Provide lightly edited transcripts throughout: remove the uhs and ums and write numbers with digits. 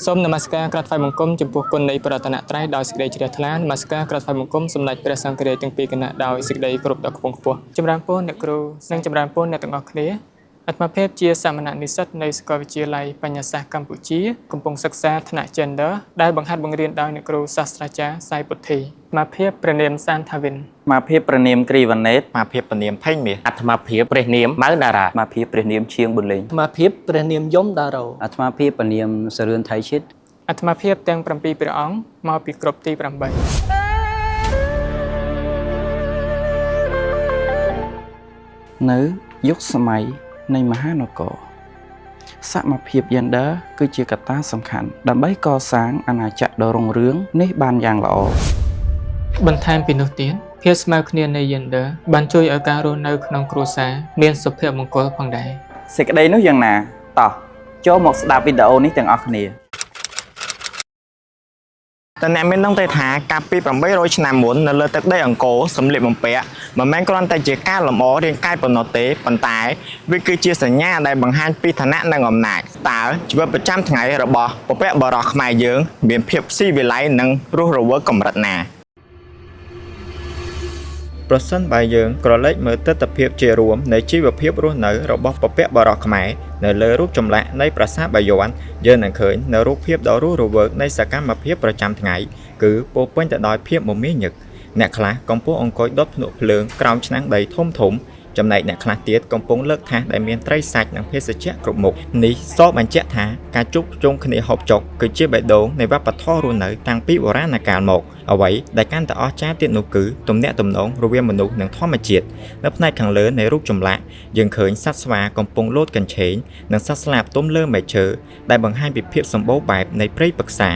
សូមនមស្ការក្រាបថ្វាយបង្គំចំពោះគុណនៃប្រតនត្រ័យដោយសេចក្តីជ្រះថ្លានមស្ការក្រាបថ្វាយបង្គំសម្ដេចព្រះសង្ឃរាជទាំងពីរគណៈដោយសេចក្តីគោរពដ៏ខ្ពង់ខ្ពស់ចម្រើនពរអ្នកគ្រូនិងចម្រើនពរអ្នកទាំងអស់គ្នាអាត្មាភាពជាសាមណនិស្សិតនៃសាកលវិទ្យាល័យបញ្ញាសាស្ត្រកម្ពុជាកំពុងសិក្សាថ្នាក់ Gender ដែលបង្ហាត់បង្រៀនដោយអ្នកគ្រូសាស្ត្រាចារ្យសៃពុទ្ធីអាត្មាភាពព្រះនាមសានថាវិនអាត្មាភាពព្រះនាមគ្រីវណេតអាត្មាភាពព្រះនាមផេងមាសអាត្មាភាពព្រះនាមម៉ៅតារាអាត្មាភាពព្រះនាមឈៀងប៊ុនលេងអាត្មាភាពព្រះនាមយមដារ៉ូអាត្មាភាពព្រះនាមសរឿនថៃឈិតអាត្មាភាពទាំង7ព្រះអង្គមកពីគ្រប់ទី8នៅយុគសម័យនៃមហានគរសមភាព Gender គឺជាកត្តាសំខាន់ដើម្បីកសាងអាណាចក្រដ៏រុងរឿងនេះបានយ៉ាងល្អបន្ថែមពីនោះទៀតភាពស្មើគ្នានៃ Gender បានជួយឲ្យការរស់នៅក្នុងគ្រួសារមានសុភមង្គលផងដែរសេចក្តីនោះយ៉ាងណាតោះចូលមកស្ដាប់វីដេអូនេះទាំងអស់គ្នាតើអ្នកមានដឹងទេថាកាលពី800ឆ្នាំមុននៅលើទឹកដីអង្គរសម្លៀកបំពាក់មិនមែនគ្រាន់តែជាការលម្អរាងកាយប៉ុណ្ណោះទេប៉ុន្តែវាគឺជាសញ្ញាដែលបង្ហាញពីឋានៈនិងអំណាចតើជីវិតប្រចាំថ្ងៃរបស់បុព្វបុរសខ្មែរយើងមានភាពស៊ីវិល័យនិងរស់រវើកកម្រិតណាប្រសិនបើយើងក្រឡេកមើលទស្សនវិជ្ជាជារួមនៃជីវភាពរស់នៅរបស់បុព្វបុរសខ្មែរនៅលើរូបចម្លាក់នៃប្រាសាទបាយ័នយើងនឹងឃើញនៅរូបភាពដ៏រស់រវើកនៃសកម្មភាពប្រចាំថ្ងៃគឺពោរពេញទៅដោយភាពមមាញឹកអ្នកខ្លះកំពុងអង្គុយដុតភ្នក់ភ្លើងក្រោមឆ្នាំងដីធំចំណែកអ្នកខ្លះទៀតកំពុងលើកថាសដែលមានត្រីសាច់និងភេសជ្ជៈគ្រប់មុខនេះសបញ្ជាក់ថាការជួបជុំគ្នាហូបចុកគឺជាបេះដូងនៃវប្បធម៌រស់នៅតាំងពីបុរាណកាលមកអ្វីដែលកាន់តែអស្ចារ្យទៀតនោះគឺទំនាក់ទំនងរវាងមនុស្សនិងធម្មជាតិនៅផ្នែកខាងលើនៃរូបចម្លាក់យើងឃើញសត្វស្វាកំពុងលោតកញ្ឆេងនិងសត្វស្លាបទុំលើមែកឈើដែលបង្ហាញពីភាពសម្បូរបែបនៃព្រៃព្រឹក្សា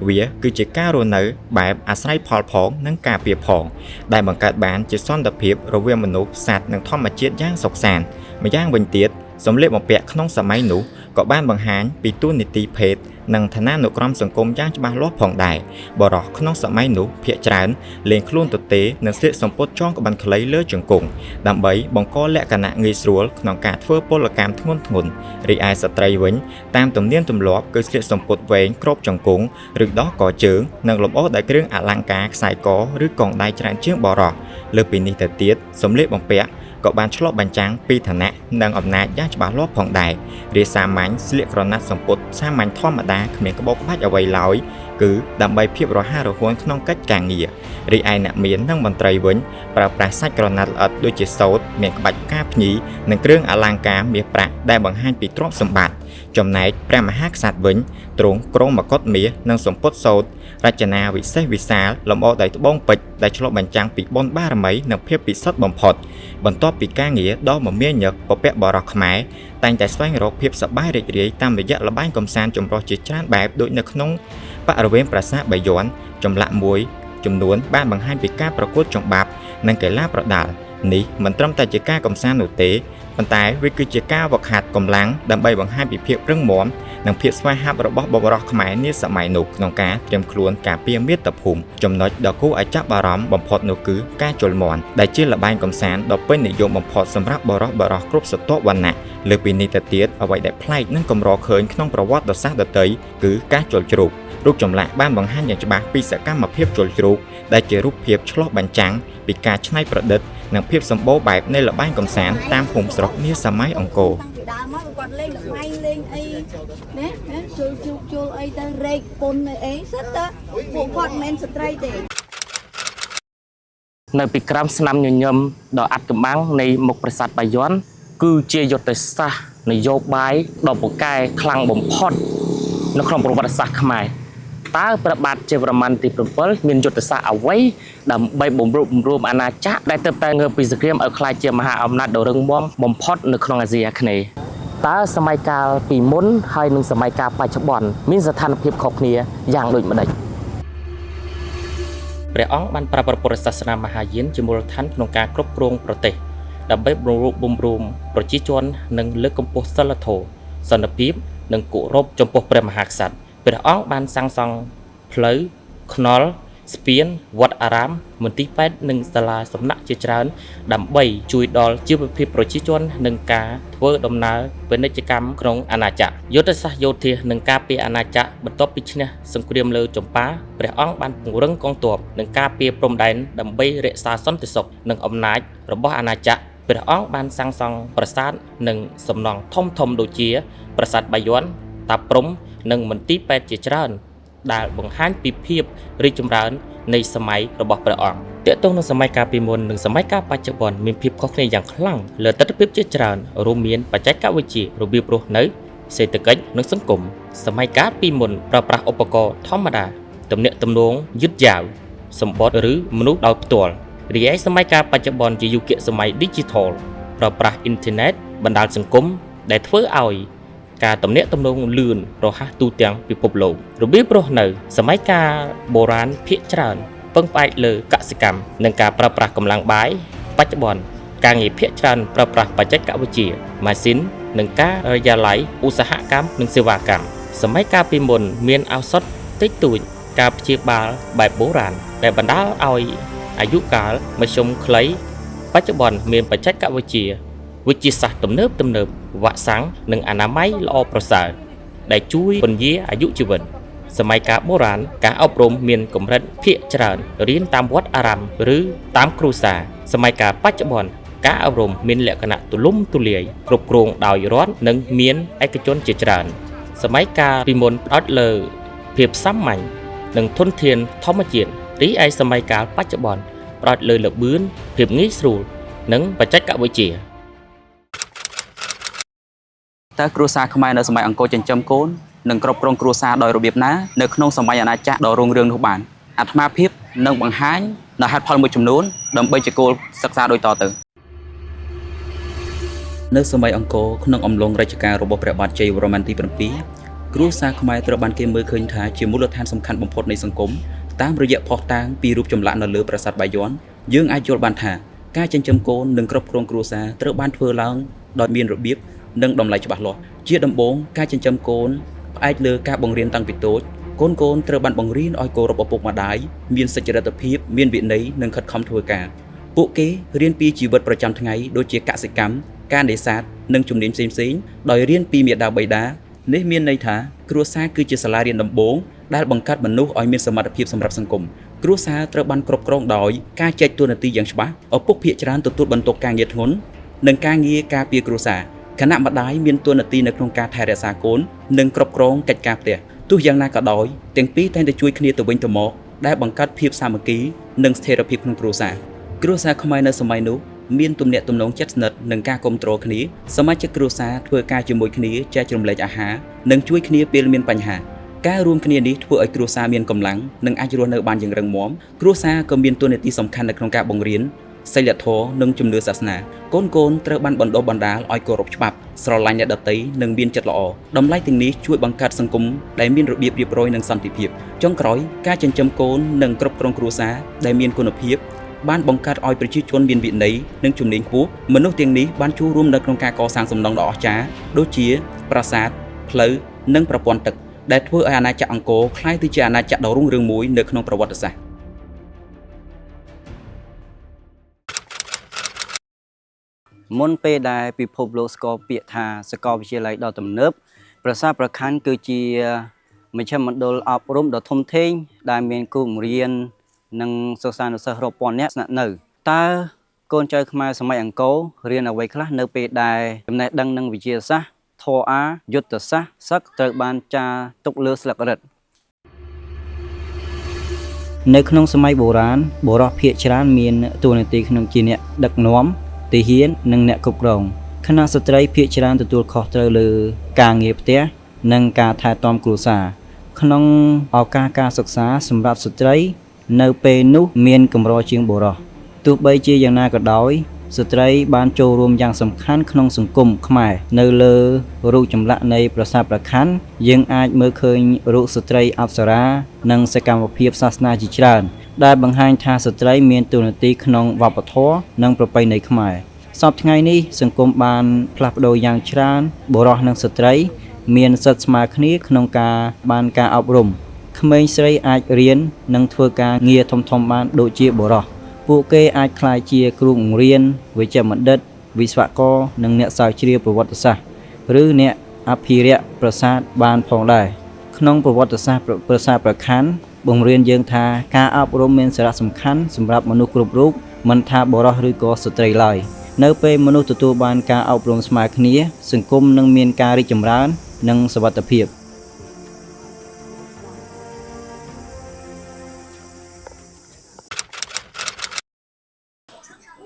វាគឺជាការរស់នៅបែបអាស្រ័យផលផងនិងការពារផងដែលបង្កើតបានជាសន្តិភាពរវាងមនុស្សសត្វនិងធម្មជាតិយ៉ាងសុខសាន្តម្យ៉ាងវិញទៀតសម្លៀកបំពាក់ក្នុងសម័យនោះក៏បានបង្ហាញពីតួនាទីភេទនិងឋានានុក្រមសង្គមយ៉ាងច្បាស់លាស់ផងដែរបរិសុទ្ធក្នុងសម័យនោះភាគច្រើនលេងខ្លួនទទេនិងស្លៀកសំពត់ចងក្បិនខ្លីលើជង្គង់ដើម្បីបង្កលក្ខណៈងាយស្រួលក្នុងការធ្វើពលកម្មធ្ងន់រីឯស្ត្រីវិញតាមទំនៀមទម្លាប់គឺស្លៀកសំពត់វែងគ្របជង្គង់ឬដោះកជើងនិងលម្អដោយគ្រឿងអលង្ការខ្សែកឬកងដៃច្រើនជាងបរិសុទ្ធលើពីនេះទៅទៀតសម្លៀកបំពាក់ក៏បានឆ្លុះបញ្ចាំងពីឋានៈនិងអំណាចយ៉ាងច្បាស់លាស់ផងដែររាសាមញ្ញស្លៀកក្រណាត់សំពត់សាមញ្ញធម្មតាគ្មានក្បូរក្បាច់អ្វីឡើយគឺដើម្បីភាពរហ័សរហួនក្នុងកិច្ចការងាររីឯអ្នកមាននិងមន្ត្រីវិញប្រើប្រាស់សាច់ក្រណាត់ល្អិតដូចជាសូត្រមានក្បាច់ផ្កាភ្ញីនិងគ្រឿងអលង្ការមាសប្រាក់ដែលបង្ហាញពីទ្រព្យសម្បត្តិចំណែកព្រះមហាក្សត្រវិញទ្រង់គ្រងមកុដមាសនិងសំពត់សូត្ររចនាវិសេសវិសាលលម្អដោយត្បូងពេជ្រដែលឆ្លុះបញ្ចាំងពីបុណ្យបារមីនិងភាពពិសិដ្ឋបំផុតបន្ទាប់ពីការងារដ៏មមាញឹកបុព្វបុរសខ្មែរតែងតែស្វែងរកភាពសប្បាយរីករាយតាមរយៈល្បែងកម្សាន្តចម្រុះជាច្រើនបែបដូចនៅក្នុងបរិវេណប្រាសាទបាយ័នចម្លាក់មួយចំនួនបានបង្ហាញពីការប្រកួតចំបាប់និងកីឡាប្រដាល់នេះមិនត្រឹមតែជាការកម្សាន្តនោះទេប៉ុន្តែវាគឺជាការវឹកហាត់កម្លាំងដើម្បីបង្ហាញពីភាពរឹងមាំនិងភាពស្វាហាប់របស់បុរសខ្មែរនាសម័យនោះក្នុងការត្រៀមខ្លួនការពារមាតុភូមិចំណុចដ៏គួរឲ្យចាប់អារម្មណ៍បំផុតនោះគឺការជល់មាន់ដែលជាល្បែងកម្សាន្តដ៏ពេញនិយមបំផុតសម្រាប់បុរសគ្រប់ស្រទាប់វណ្ណៈលើពីនេះទៅទៀតអ្វីដែលប្លែកនិងកម្រឃើញក្នុងប្រវត្តិសាស្ត្រដទៃគឺការជល់ជ្រូករូបចម្លាក់បានបង្ហាញយ៉ាងច្បាស់ពីសកម្មភាពជល់ជ្រូកដែលជារូបភាពឆ្លុះបញ្ចាំងពីការច្នៃប្រឌិតនិងភាពសម្បូរបែបនៃល្បែងកម្សាន្តតាមភូមិស្រុកនាសម័យអង្គរដើមមកគាត់លេងល្បែងលេងអីណាជុលអីទៅរែកពុនអីសិតទៅពួកគាត់មិនមែនស្ត្រីទេនៅពីក្រោមស្នាមញញឹមដ៏អាត់កំបាំងនៃមុខប្រាសាទបាយ័នគឺជាយុទ្ធសាស្ត្រនយោបាយដ៏ពូកែខ្លាំងបំផុតនៅក្នុងប្រវត្តិសាស្ត្រខ្មែរតើព្រះបាទជ័យវរ្ម័នទី7មានយុទ្ធសាស្ត្រអ្វីដើម្បីបំរួមអាណាចក្រដែលទើបតែងើបពីសង្គ្រាមឲ្យក្លាយជាមហាអំណាចដ៏រឹងមាំបំផុតនៅក្នុងអាស៊ីអាគ្នេយ៍តើសម័យកាលពីមុនហើយនិងសម័យកាលបច្ចុប្បន្នមានស្ថានភាពខុសគ្នាយ៉ាងដូចម្តេចព្រះអង្គបានប្រើប្រាស់ពុទ្ធសាសនាមហាយានជាមូលដ្ឋានក្នុងការគ្រប់គ្រងប្រទេសដើម្បីបំរួមប្រជាជននិងលើកកម្ពស់សីលធម៌សន្តិភាពនិងគោរពចំពោះព្រះមហាក្សត្រព្រះអង្គបានសាងសង់ផ្លូវថ្នល់ ស្ពានវត្តអារាមមន្ទីរពេទ្យនិងសាលាសំណាក់ជាច្រើនដើម្បីជួយដល់ជីវភាពប្រជាជននិងការធ្វើដំណើរពាណិជ្ជកម្មក្នុងអាណាចក្រយុទ្ធសាស្ត្រយោធានិងការពារអាណាចក្របន្ទាប់ពីឈ្នះសង្គ្រាមលើចម្ប៉ាព្រះអង្គបានពង្រឹងកងទ័ពនិងការពារព្រំដែនដើម្បីរក្សាសន្តិសុខនិងអំណាចរបស់អាណាចក្រព្រះអង្គបានសាងសង់ប្រាសាទនិងសំណង់ធំៗដូចជាប្រាសាទបាយ័នតាព្រំនិងមន្ទីរពេទ្យជាច្រើនដែលបង្ហាញពីភាពរីកចម្រើននៃសម័យរបស់ព្រះអង្គទាក់ទងនឹងសម័យកាលពីមុននិងសម័យកាលបច្ចុប្បន្នមានភាពខុសគ្នាយ៉ាងខ្លាំងលើទស្សនវិជ្ជាជាច្រើនរួមមានបច្ចេកវិទ្យារបៀបរស់នៅសេដ្ឋកិច្ចនិងសង្គមសម័យកាលពីមុនប្រើប្រាស់ឧបករណ៍ធម្មតាទំនាក់ទំនងយឺតយ៉ាវសម្បត្តិឬមនុស្សដោយផ្ទាល់រីឯសម័យកាលបច្ចុប្បន្នជាយុគសម័យ Digital ប្រើប្រាស់អ៊ីនធឺណិតបណ្ដាញសង្គមដែលធ្វើឲ្យការទំនាក់ទំនងលឿនរហ័សទូទាំងពិភពលោករបៀបរស់នៅសម័យកាលបុរាណភាគច្រើនពឹងផ្អែកលើកសិកម្មនិងការប្រើប្រាស់កម្លាំងបាយបច្ចុប្បន្នការងារភាគច្រើនប្រើប្រាស់បច្ចេកវិទ្យាម៉ាស៊ីននិងការិយាល័យឧស្សាហកម្មនិងសេវាកម្មសម័យកាលពីមុនមានឱសថតិចតួចការព្យាបាលបែបបុរាណដែលបណ្ដាលឲ្យអាយុកាលមធ្យមខ្លីបច្ចុប្បន្នមានបច្ចេកវិទ្យាវិទ្យាសាស្ត្រទំនើបវ៉ាក់សាំងនិងអនាម័យល្អប្រសើរដែលជួយពន្យាអាយុជីវិតសម័យកាលបុរាណការអប់រំមានកម្រិតភាគច្រើនរៀនតាមវត្តអារាមឬតាមគ្រួសារសម័យកាលបច្ចុប្បន្នការអប់រំមានលក្ខណៈទូលំទូលាយគ្រប់គ្រងដោយរដ្ឋនិងមានឯកជនជាច្រើនសម័យកាលពីមុនផ្ដោតលើភាពសាមញ្ញនិងធនធានធម្មជាតិរីឯសម័យកាលបច្ចុប្បន្នផ្ដោតលើល្បឿនភាពងាយស្រួលនិងបច្ចេកវិទ្យាតើគ្រួសារខ្មែរនៅសម័យអង្គរចិញ្ចឹមកូននិងគ្រប់គ្រងគ្រួសារដោយរបៀបណានៅក្នុងសម័យអាណាចក្រដ៏រុងរឿងនោះបានអាត្មាភាពនឹងបង្ហាញនៅហេតុផលមួយចំនួនដើម្បីជាគោលសិក្សាដូចតទៅនៅសម័យអង្គរក្នុងអំឡុងរជ្ជកាលរបស់ព្រះបាទជ័យវរ្ម័នទី7គ្រួសារខ្មែរត្រូវបានគេមើលឃើញថាជាមូលដ្ឋានសំខាន់បំផុតនៃសង្គមតាមរយៈភស្តុតាងពីរូបចម្លាក់នៅលើប្រាសាទបាយ័នយើងអាចយល់បានថាការចិញ្ចឹមកូននិងគ្រប់គ្រងគ្រួសារត្រូវបានធ្វើឡើងដោយមានរបៀបនិងតម្លៃច្បាស់លាស់ជាដំបូងការចិញ្ចឹមកូនផ្អែកលើការបង្រៀនតាំងពីតូចកូនត្រូវបានបង្រៀនឲ្យគោរពឪពុកម្ដាយមានសុចរិតភាពមានវិន័យនិងខិតខំធ្វើការពួកគេរៀនពីជីវិតប្រចាំថ្ងៃដូចជាកសិកម្មការនេសាទនិងជំនាញផ្សេងៗដោយរៀនពីមាតាបិតានេះមានន័យថាគ្រួសារគឺជាសាលារៀនដំបូងដែលបង្កើតមនុស្សឲ្យមានសមត្ថភាពសម្រាប់សង្គមគ្រួសារត្រូវបានគ្រប់គ្រងដោយការចែកតួនាទីយ៉ាងច្បាស់ឪពុកភាគច្រើនទទួលបន្ទុកការងារធ្ងន់និងការងារការពារគ្រួសារគណៈម្ដាយមានតួនាទីនៅក្នុងការថែរក្សាកូននិងគ្រប់គ្រងកិច្ចការផ្ទះទោះយ៉ាងណាក៏ដោយទាំងពីរតែងតែជួយគ្នាទៅវិញទៅមកដែលបង្កើតភាពសាមគ្គីនិងស្ថិរភាពក្នុងគ្រួសារខ្មែរនៅសម័យនោះមានទំនាក់ទំនងជិតស្និទ្ធនិងការគាំទ្រគ្នាសមាជិកគ្រួសារធ្វើការជាមួយគ្នាចែករំលែកអាហារនិងជួយគ្នាពេលមានបញ្ហាការរួមគ្នានេះធ្វើឲ្យគ្រួសារមានកម្លាំងនិងអាចរស់នៅបានយ៉ាងរឹងមាំគ្រួសារក៏មានតួនាទីសំខាន់នៅក្នុងការបង្រៀនសីលធម៌និងជំនឿសាសនាកូនត្រូវបានបណ្ដុះបណ្ដាលឲ្យគោរពច្បាប់ស្រឡាញ់អ្នកដទៃនិងមានចិត្តល្អតម្លៃទាំងនេះជួយបង្កើតសង្គមដែលមានរបៀបរៀបរយនិងសន្តិភាពចុងក្រោយការចិញ្ចឹមកូននិងគ្រប់គ្រងគ្រួសារដែលមានគុណភាពបានបង្កើតឲ្យប្រជាជនមានវិន័យនិងជំនាញខ្ពស់មនុស្សទាំងនេះបានចូលរួមនៅក្នុងការកសាងសំណង់ដ៏អស្ចារ្យដូចជាប្រាសាទផ្លូវនិងប្រព័ន្ធទឹកដែលធ្វើឲ្យអាណាចក្រអង្គរក្លាយទៅជាអាណាចក្រដ៏រុងរឿងមួយនៅក្នុងប្រវត្តិសាស្ត្រមុនពេលដែលពិភពលោកស្គាល់ពាក្យថាសាកលវិទ្យាល័យដ៏ទំនើបប្រាសាទព្រះខ័នគឺជាមជ្ឈមណ្ឌលអប់រំដ៏ធំធេងដែលមានគ្រូបង្រៀននិងសិស្សានុសិស្សរាប់ពាន់នាក់ស្នាក់នៅតើកូនចៅខ្មែរសម័យអង្គររៀនអ្វីខ្លះនៅពេលដែលចំណេះដឹងនិងវិទ្យាសាស្ត្រធម៌អាយុទ្ធសាស្ត្រសឹកត្រូវបានចារទុកលើស្លឹករឹតនៅក្នុងសម័យបុរាណបុរសភាគច្រើនមានតួនាទីក្នុងជាអ្នកដឹកនាំទាហាននិងអ្នកគ្រប់គ្រងខណៈស្ត្រីភាគច្រើនទទួលខុសត្រូវលើការងារផ្ទះនិងការថែទាំគ្រួសារក្នុងឱកាសការសិក្សាសម្រាប់ស្ត្រីនៅពេលនោះមានកម្រជាងបុរសទោះបីជាយ៉ាងណាក៏ដោយស្ត្រីបានចូលរួមយ៉ាងសំខាន់ក្នុងសង្គមខ្មែរនៅលើរូបចម្លាក់នៃប្រាសាទព្រះខ័នយើងអាចមើលឃើញរូបស្ត្រីអប្សរានិងសកម្មភាពសាសនាជាច្រើនដែលបង្ហាញថាស្ត្រីមានតួនាទីក្នុងវប្បធម៌និងប្រពៃណីខ្មែរសពថ្ងៃនេះសង្គមបានផ្លាស់ប្ដូរយ៉ាងច្រើនបុរសនិងស្ត្រីមានសិទ្ធិស្មើគ្នាក្នុងការបានការអប់រំ ក្មេងស្រីអាចរៀននិងធ្វើការងារធំៗបានដូចជាបុរសពួកគេអាចក្លាយជាគ្រូបង្រៀនវេជ្ជបណ្ឌិតវិស្វករនិងអ្នកស្រាវជ្រាវប្រវត្តិសាស្ត្រឬអ្នកអភិរក្សប្រាសាទបានផងដែរក្នុងប្រវត្តិសាស្ត្រប្រាសាទព្រះខ័នបង្រៀនយើងថាការអប់រំមានសារៈសំខាន់សម្រាប់មនុស្សគ្រប់រូបមិនថាបុរសឬក៏ស្ត្រីឡើយនៅពេលមនុស្សទទួលបានការអប់រំស្មើគ្នាសង្គមនឹងមានការរីកចម្រើននិងសុវត្ថិភាព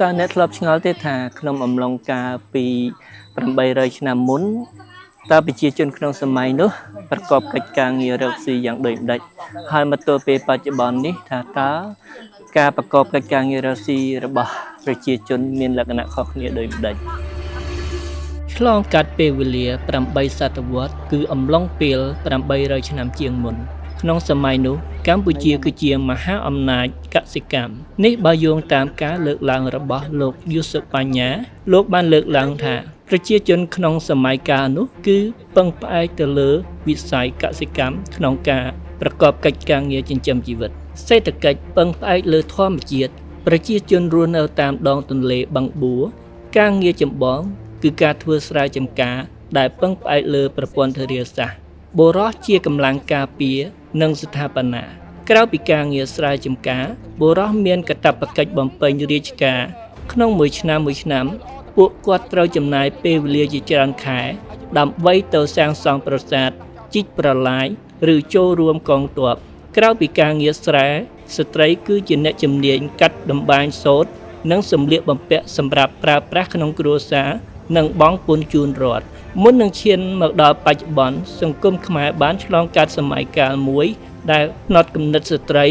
តើអ្នកធ្លាប់ឆ្ងល់ទេថាក្នុងអំឡុងកាលពី800ឆ្នាំមុនតើប្រជាជនក្នុងសម័យនោះប្រកបកិច្ចការងាររកស៊ីយ៉ាងដូចម្ដេចហើយមកទល់ពេលបច្ចុប្បន្ននេះថាតើការប្រកបកិច្ចការងាររកស៊ីរបស់ប្រជាជនមានលក្ខណៈខុសគ្នាដូចម្ដេចឆ្លងកាត់ពេលវេលា8សតវត្សគឺអំឡុងពេល800ឆ្នាំជាងមុនក្នុងសម័យនោះកម្ពុជាគឺជាមហាអំណាចកសិកម្មនេះបើយោងតាមការលើកឡើងរបស់លោកយុសុបញ្ញាលោកបានលើកឡើងថាប្រជាជនក្នុងសម័យកាលនោះគឺពឹងផ្អែកទៅលើវិស័យកសិកម្មក្នុងការប្រកបកិច្ចការងារចិញ្ចឹមជីវិតសេដ្ឋកិច្ចពឹងផ្អែកលើធម្មជាតិប្រជាជនរស់នៅតាមដងទន្លេបឹងបួរការងារចម្បងគឺការធ្វើស្រែចម្ការដែលពឹងផ្អែកលើប្រព័ន្ធធារាសាស្ត្របុរសជាកម្លាំងការពារនិងស្ថាបនាក្រៅពីការងារស្រែចម្ការបុរសមានកាតព្វកិច្ចបំពេញរាជការក្នុងមួយឆ្នាំពួកគាត់ត្រូវចំណាយពេលវេលាជាច្រើនខែដើម្បីទៅសាងសង់ប្រាសាទជីកប្រឡាយឬចូលរួមកងទ័ពក្រៅពីការងារស្រែស្ត្រីគឺជាអ្នកជំនាញកាត់តម្បាញសូត្រនិងសម្លៀកបំពាក់សម្រាប់ប្រើប្រាស់ក្នុងគ្រួសារនិងបង់ពន្ធជូនរដ្ឋមុននឹងឈានមកដល់បច្ចុប្បន្នសង្គមខ្មែរបានឆ្លងកាត់សម័យកាលមួយដែលផ្នត់គំនិតស្ត្រី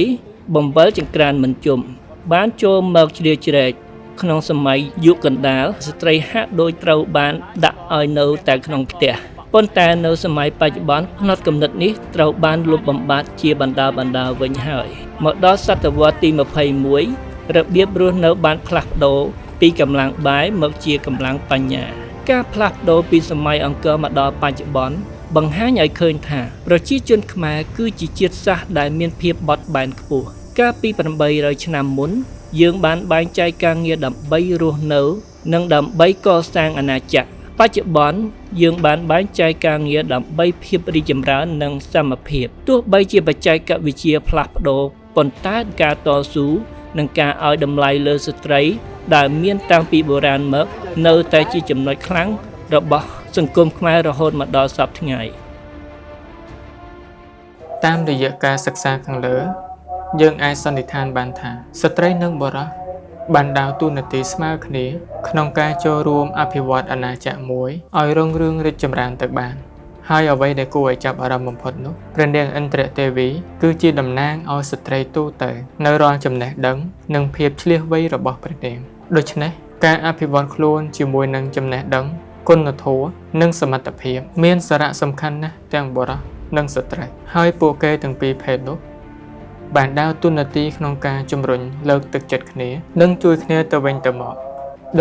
បំពេញចង្ក្រានមិនជុំបានចូលមកជ្រៀតជ្រែកក្នុងសម័យយុគកណ្ដាលស្ត្រីហាក់ដូចត្រូវបានដាក់ឲ្យនៅតែក្នុងផ្ទះប៉ុន្តែនៅសម័យបច្ចុប្បន្នផ្នត់គំនិតនេះត្រូវបានលុបបំបាត់ជាបណ្ដាវិញហើយមកដល់សតវត្សទី21របៀបរស់នៅបានផ្លាស់ប្ដូរពីកម្លាំងបាយមកជាកម្លាំងបញ្ញាការផ្លាស់ប្ដូរពីសម័យអង្គរមកដល់បច្ចុប្បន្នបង្ហាញឲ្យឃើញថាប្រជាជនខ្មែរគឺជាជាតិសាសន៍ដែលមានភាពបត់បែនខ្ពស់កាលពី800ឆ្នាំមុនយើងបានបែងចែកការងារដើម្បីរស់នៅនិងដើម្បីកសាងអាណាចក្របច្ចុប្បន្នយើងបានបែងចែកការងារដើម្បីភាពរីកចម្រើននិងសមភាពទោះបីជាបច្ចេកវិទ្យាផ្លាស់ប្ដូរប៉ុន្តែការតស៊ូនិងការឲ្យតម្លៃលើស្ត្រីដែលមានតាំងពីបុរាណមកនៅតែជាចំណុចខ្លាំងរបស់សង្គមខ្មែររហូតមកដល់សព្វថ្ងៃតាមរយៈការសិក្សាខាងលើយើងអាចសន្និដ្ឋានបានថាស្ត្រីនិងបុរសបានដើរតួនាទីស្មើគ្នាក្នុងការចូលរួមអភិវឌ្ឍអាណាចក្រមួយឲ្យរុងរឿងរីកចម្រើនទៅបានហើយអ្វីដែលគួរឲ្យចាប់អារម្មណ៍បំផុតនោះព្រះនាងឥន្ទ្រទេវីគឺជាតំណាងឲ្យស្ត្រីទូទៅនៅរាល់ចំណេះដឹងនិងភាពឆ្លៀសវៃរបស់ព្រះនាងដូច្នេះការអភិវឌ្ឍខ្លួនជាមួយនឹងចំណេះដឹងគុណធម៌និងសមត្ថភាពមានសារៈសំខាន់ណាស់ទាំងបុរសនិងស្ត្រីហើយពួកគេទាំងពីរភេទនោះបានដើរតួនាទីក្នុងការជំរុញលើកទឹកចិត្តគ្នានិងជួយគ្នាទៅវិញទៅមក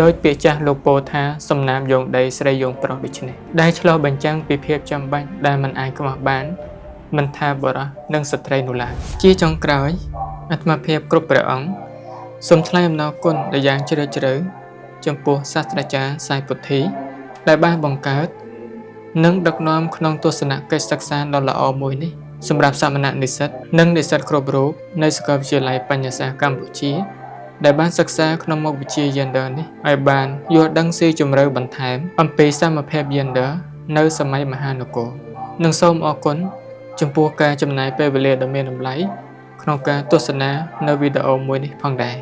ដោយពាក្យចាស់លោកពោលថាសំណាបយងដីស្រីយងប្រុសដូច្នេះដែលឆ្លុះបញ្ចាំងពីភាពចាំបាច់ដែលមិនអាចខ្វះបានមិនថាបុរសនិងស្ត្រីនោះឡើយជាចុងក្រោយអាត្មាភាពគ្រប់ព្រះអង្គសូមថ្លែងអំណរគុណដល់យ៉ាងជ្រាលជ្រៅចំពោះសាស្ត្រាចារ្យសាយពុទ្ធីដែលបានបង្កើតនិងដឹកនាំក្នុងទស្សនកិច្ចសិក្សាដ៏ល្អមួយនេះសម្រាប់សាមណនិស្សិតនិងនិស្សិតគ្រប់រូបនៃសាកលវិទ្យាល័យបញ្ញាសាស្ត្រកម្ពុជាដែលបានសិក្សាក្នុងមុខវិជ្ជា Gender នេះឲ្យបានយល់ដឹងស៊ីជម្រៅបន្ថែមអំពីសមភាព Gender នៅសម័យមហានគរនិងសូមអរគុណចំពោះការចំណាយពេលវេលាដ៏មានតម្លៃក្នុងការទស្សនានៅវីដេអូមួយនេះផងដែរ